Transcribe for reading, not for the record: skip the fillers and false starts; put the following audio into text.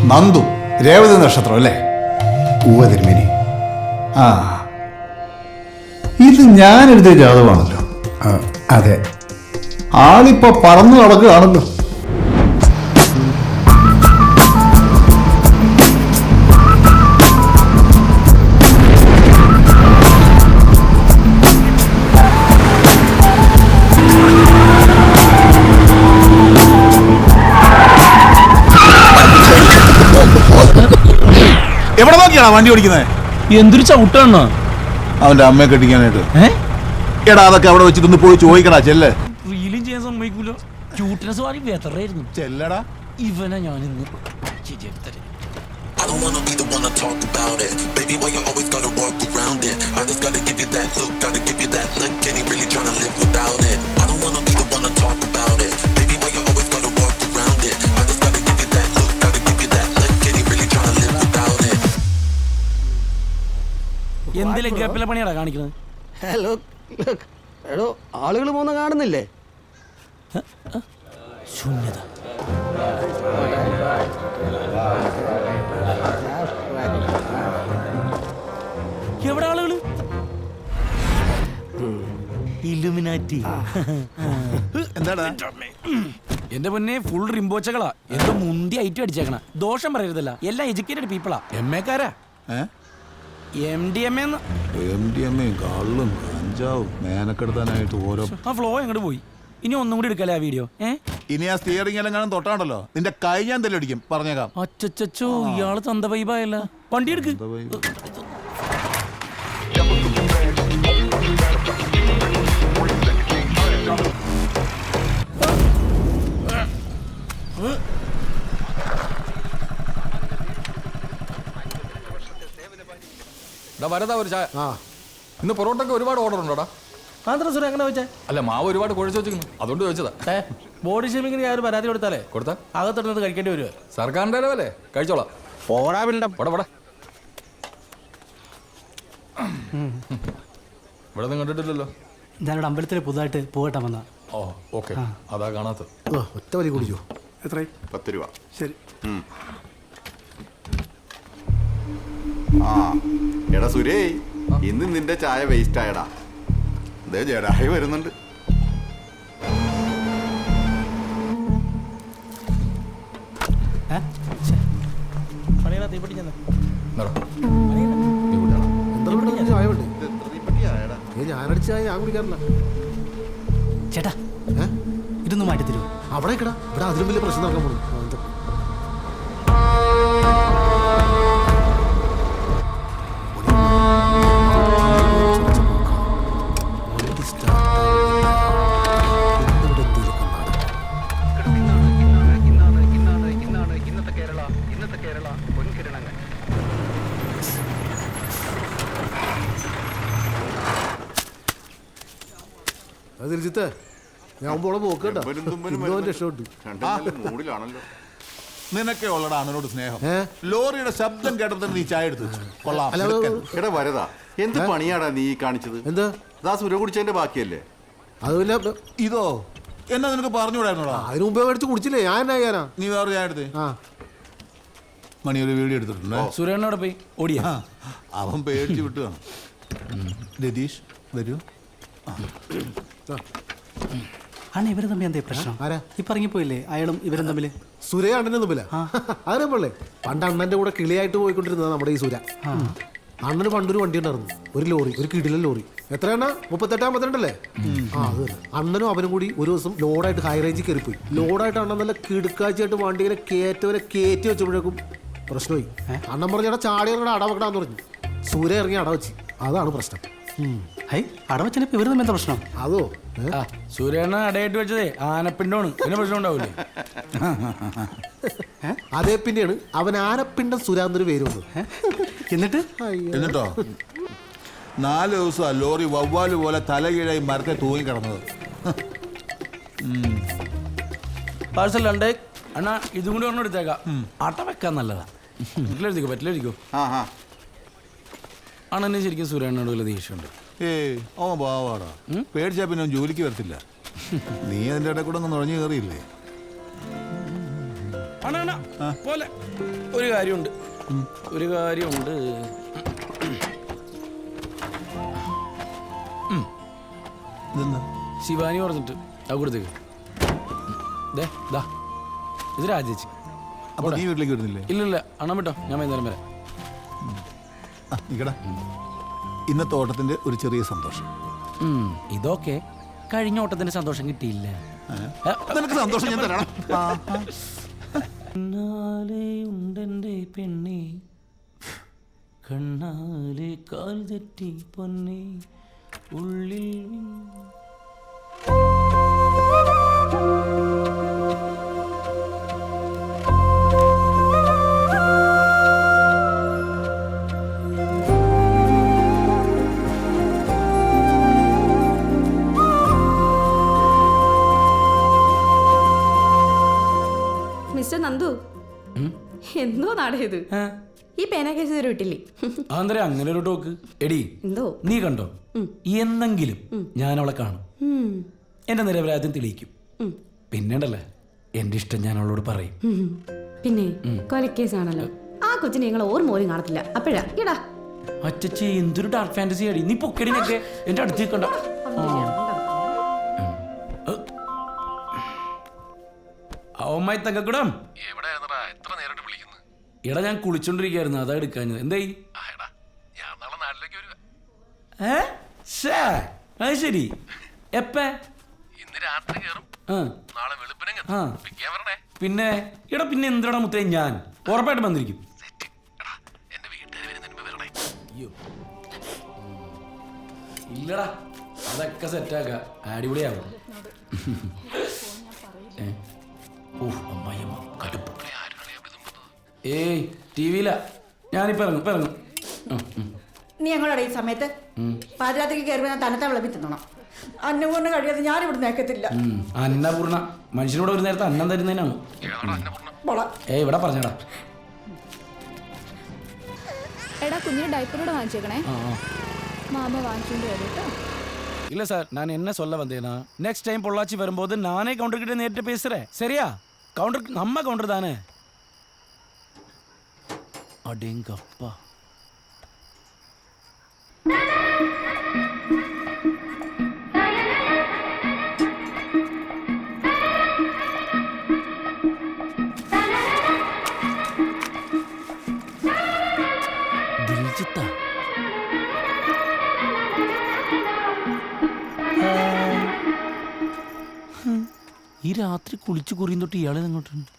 നന്ദു, രേവതി നക്ഷത്രം അല്ലേ? തിരുമേനി. ആ, ഇത് ഞാൻ എഴുതിയ ജാതകമാണല്ലോ. അതെ. ആളിപ്പോ പറന്നു നടക്കുകയാണല്ലോ. എവിടെ നോക്കിയാണോ വണ്ടി ഓടിക്കുന്നത്? എന്തൊരു ചവിട്ടാണ് അവന്റെ അമ്മയെ കെട്ടിക്കാനായിട്ട്. എടാ, അതൊക്കെ അവിടെ വെച്ചിട്ടൊന്ന് പോയി ചോദിക്കടാ. ചെല്ലേ. റീലും ചെയ്യാൻ സമ്മതിക്കൂല. ക്യൂട്ട്നെസ് വാരി വെതറായിരുന്നു. ചെല്ലടാ. ഇവനെ ഞാൻ ഇന്ന് ശരിയാക്കി. I don't wanna be the one to talk about it. Baby, why you always gotta walk around it? I just gotta give you that look, gotta give you that look. Can he really tryna live without it? I don't wanna be the one to talk about it. Baby, why you always gotta walk around it? I just gotta give you that look, gotta give you that look. Can he really tryna live without it? എന്തെങ്കിലും ഗ്യാപ്പിലെ പണിയാടാ കാണിക്കുന്നത്? Hello, എടോ, ആളുകൾ പോകുന്ന കാണുന്നില്ലേ? ശൂന്യത. എവിടെ ആളുകള്? Illuminati. എന്താടാ? എന്റെ പൊന്നെ, ഫുൾ റിംബോച്ചകളാ. എന്തോ മുന്തി ഐറ്റം അടിച്ചേക്കണ. ദോഷം പറയരുതല്ല, എല്ലാം എഡ്യൂക്കേറ്റഡ് പീപ്പിളാ. MA-കാരാ. MDMA കള്ളും കഞ്ചാവും മേനക്കെടുത്താനായിട്ട് ഓരോ. ആ ഫ്ലോ എങ്ങോട്ട് പോയി? ഇനി ഒന്നും കൂടി എടുക്കല്ലേ ആ വീഡിയോ? ഇനി ആ സ്റ്റിയറിംഗ് എല്ലാം കാണാൻ തൊട്ടാണല്ലോ നിന്റെ കൈ ഞാൻ തെല്ലടിക്കും, പറഞ്ഞേക്കാം. അച്ചച്ചോ, ഇയാള് തന്ത വൈബായല്ല. വണ്ടി എടുക്ക്. വരതാ ഒരു ചായ. ഇന്ന് പൊറോട്ടൊക്കെ ഒരുപാട് ഓർഡർ ഉണ്ടോടാ? അങ്ങനെ വെച്ചേ? അല്ല, മാവ് ഒരുപാട് കുഴച്ച് വെച്ചിരിക്കുന്നു, അതുകൊണ്ട് ചോദിച്ചതാ. ബോഡി ഷേമിങ്ങിന് ഞാൻ ഒരു പരാതി കൊടുത്താലേ കൊടുത്താ അകത്തിടുന്നത് കഴിക്കേണ്ടി വരുമോ? സർക്കാരിന്റെ അല്ലേ, കഴിച്ചോളാം. ഇവിടെ ഒന്നും കണ്ടിട്ടില്ലല്ലോ. ഞാനിവിടെ അമ്പലത്തിൽ പുതുതായിട്ട് പോകട്ടെ വന്ന. ഓ, ഓക്കെ. അതാ കാണാത്ത. ഒറ്റ വലി കുടിക്കോ? എത്ര? 10 രൂപ. ശരി. എടാ സുരേ, ഇന്ന് നിന്റെ ചായ വേസ്റ്റ് ആയടാ. ദേ ജഡായി വരുന്നുണ്ട്. ഞാനടിച്ച ചായ ഞാൻ കുടിക്കാറില്ല. ചേട്ടാ, ഇതൊന്നും മാറ്റി തരുമോ? അവിടെ കിടാ, ഇവിടെ അതിലും വലിയ പ്രശ്നം നടക്കാൻ പോകുന്നു. നിനക്കെ ഉള്ളടാ അവനോട് സ്നേഹം. ലോറിയുടെ ശബ്ദം കേട്ടപ്പോൾ നീ ചായ എടുത്തു. കൊള്ളാം. എടാ വരതാ, എന്ത് പണിയാടാ നീ കാണിച്ചത്? എന്താ? ദാ സുര കുടിച്ചതിന്റെ ബാക്കിയല്ലേ അത് പിന്നെ ഇതോ എന്നാ നിനക്ക് പറഞ്ഞുകൂടായിരുന്നോടാ? അതിന് മുമ്പേ മേടിച്ച് കുടിച്ചില്ലേ? ഞാൻ എന്നാ ചെയ്യാനാ? നീ വേറെ ചായ എടുത്തേ. മണി ഒരു വീഡിയോ എടുത്തിട്ടുണ്ട്. സുരേണ്ണോടെ പോയി ഓടിയ അവൻ പേടിച്ച് വിട്ടുകയാണ്. രതീഷ് വരൂ. അണ്ണ, ഇവരും തമ്മിൽ എന്തേ പ്രശ്നം? ആരാ ഇപ്പൊ ഇറങ്ങിപ്പോയില്ലേ അയാളും ഇവരും തമ്മില്? സുരേ അണ്ണനെ തമ്മില? അതിനെ പോലെ പണ്ട് അണ്ണന്റെ കൂടെ കിളിയായിട്ട് പോയിക്കൊണ്ടിരുന്നതാ നമ്മുടെ ഈ സുര. അണ്ണന് പണ്ടൊരു വണ്ടി ഉണ്ടായിരുന്നു, ഒരു ലോറി, ഒരു കിടിലൻ ലോറി. എത്രയാണ്? 38-52 അത് അണ്ണനും അവനും കൂടി ഒരു ദിവസം ലോഡായിട്ട് ഹൈ റേഞ്ചിൽ കയറിപ്പോയി. ലോഡായിട്ട് അണ്ണൻ നല്ല കിടുക്കാഴ്ചയായിട്ട് വണ്ടി ഇങ്ങനെ കയറ്റി വെച്ചപ്പോഴേക്കും പ്രശ്നമായി. അണ്ണൻ പറഞ്ഞാൽ ചാടിയറങ്ങടെ അടവെക്കടാന്ന് പറഞ്ഞു. സൂര്യ ഇറങ്ങി അടവെച്ച്. അതാണ് പ്രശ്നം. അടവച്ചനപ്പോ ഇവര് തമ്മിൽ എന്താ പ്രശ്നം? അതോ സുരേണ്ണ അടയിട്ട് വെച്ചതേ ആനപ്പിണ്ടോണ്, പിന്നെ പ്രശ്നം ഉണ്ടാവില്ലേ? അതേ പിന്നെയാണ് അവൻ ആനപ്പിണ്ടം സുരാന്നൊരു പേര് വന്നത്. എന്നിട്ടോ 4 ദിവസം ലോറി വവ്വാല് പോലെ തലകീഴായി മരത്തെ തൂങ്ങി കിടന്നത്. പാഴ്സൽ 2 അണ്ണാ, ഇതും കൂടി ഒരെണ്ണം എടുത്തേക്കാം. അട്ട വെക്കാൻ നല്ലതാ. വീട്ടിലെഴുതിക്കോ, പറ്റിലെഴുതിക്കോ. അണ്ണനെ ശരിക്കും സുരേണ്ണോട് വല്ല ദേഷ്യമുണ്ട്. അവൻ പാവാടാ, പേടിച്ചാ പിന്നെ അവൻ ജോലിക്ക് വരത്തില്ല. നീ അതിൻ്റെ ഇടയിൽ കൂടെ ഒന്ന് നുഴഞ്ഞു കയറിയില്ലേ? അണ പോലെ ഒരു കാര്യമുണ്ട്. ഇതെന്താ? ശിവാനി പറഞ്ഞിട്ട് ആ കൊടുത്തേക്ക്. ഇത് രാജേച്ചി. അപ്പൊ നീ വീട്ടിലേക്ക് വരുന്നില്ലേ? ഇല്ല അണ വിട്ടോ, ഞാൻ വൈകുന്നേരം വരാം. നിക്കടാ, ഇന്നത്തെ ഓട്ടത്തിന്റെ ഒരു ചെറിയ സന്തോഷം. ഇതൊക്കെ കഴിഞ്ഞ ഓട്ടത്തിന്റെ സന്തോഷം കിട്ടിയില്ല. നിനക്ക് സന്തോഷം ഞാൻ തരണം. ഉണ്ടെന്റെ പെണ്ണെ, കണ്ണാലെ കാൽ തെറ്റി പൊന്നെ, ഉള്ളിൽ മിസ്റ്റർ നന്ദു, എന്തോ നാടേത് ഈ പേന കേസ് ഇതുവരെ വിട്ടില്ലേ? ആന്തര അങ്ങനെ ഒരു ടോക്ക്. എടി എന്തോ നീ കണ്ടോ, എന്നെങ്കിലും ഞാൻ അവളെ കാണും, എന്റെ നിരപരാധിത്വം തെളിയിക്കും. പിന്നീടല്ലേ എന്റെ ഇഷ്ടം ഞാൻ അവളോട് പറയും. പിന്നെ കൊലക്കേസാണല്ലോ, ആ കൊച്ചിനെ ഞങ്ങൾ ഓർമ്മ പോലും കാണത്തില്ല. അപ്പോഴാ ഇടാ അച്ചച്ചി എന്തൊരു ഡാർക്ക് ഫാന്റസി ആടി. നീ പൊക്കടിനൊക്കെ എന്റെ അടുത്ത് നിൽക്കണ്ട. ഓമായി തങ്കക്കുടം, എടാ ഞാൻ കുളിച്ചോണ്ടിരിക്കായിരുന്നു, അതാ എടുക്കാഞ്ഞത്. എന്തായി? അത് ശരി. എപ്പ? പിന്നെ എടാ പിന്നെ എന്തിനാ മുത്തേ, ഞാൻ ഉറപ്പായിട്ടും വന്നിരിക്കും. ഇല്ലടാ, അതൊക്കെ സെറ്റാക്ക, അടിപൊളിയാവും. ഏയ് ടിവിയില, ഞാനിപ്പോ ഇറങ്ങും. നീ ഞങ്ങളുടെ ഈ സമയത്ത് പാതിരാത്രിക്ക് കയറി തനത്തെ വിളമ്പി തിന്നണം. അന്നപൂർണ്ണ കഴിയാതെ ഞാൻ ഇവിടെ നേക്കത്തില്ല. അന്നപൂർണ്ണ മനുഷ്യനോട് ഒരു നേരത്തെ അന്നം തരുന്നതിനാണ്. ഏയ് ഇവിടെ പറഞ്ഞടാ. എടാ കുഞ്ഞിന് ഡൈപ്പറോടെ വാങ്ങിച്ചേക്കണേ, മാമ വാങ്ങിച്ചോണ്ട് വരും കേട്ടോ. இல்ல சார், நான் என்ன சொல்ல வந்தேன்னா, நெக்ஸ்ட் டைம் பொள்ளாச்சி வரும்போது நானே கவுண்டர் கிட்ட நேரிட்டு பேசுறேன். சரியா? கவுண்டர் நம்ம கவுண்டர் தானே. அடேங்கப்பா. ദിൽജിത്ത ഈ രാത്രി കുളിച്ചു കുറിയും തൊട്ട് ഇയാളെ അങ്ങോട്ടുണ്ട്.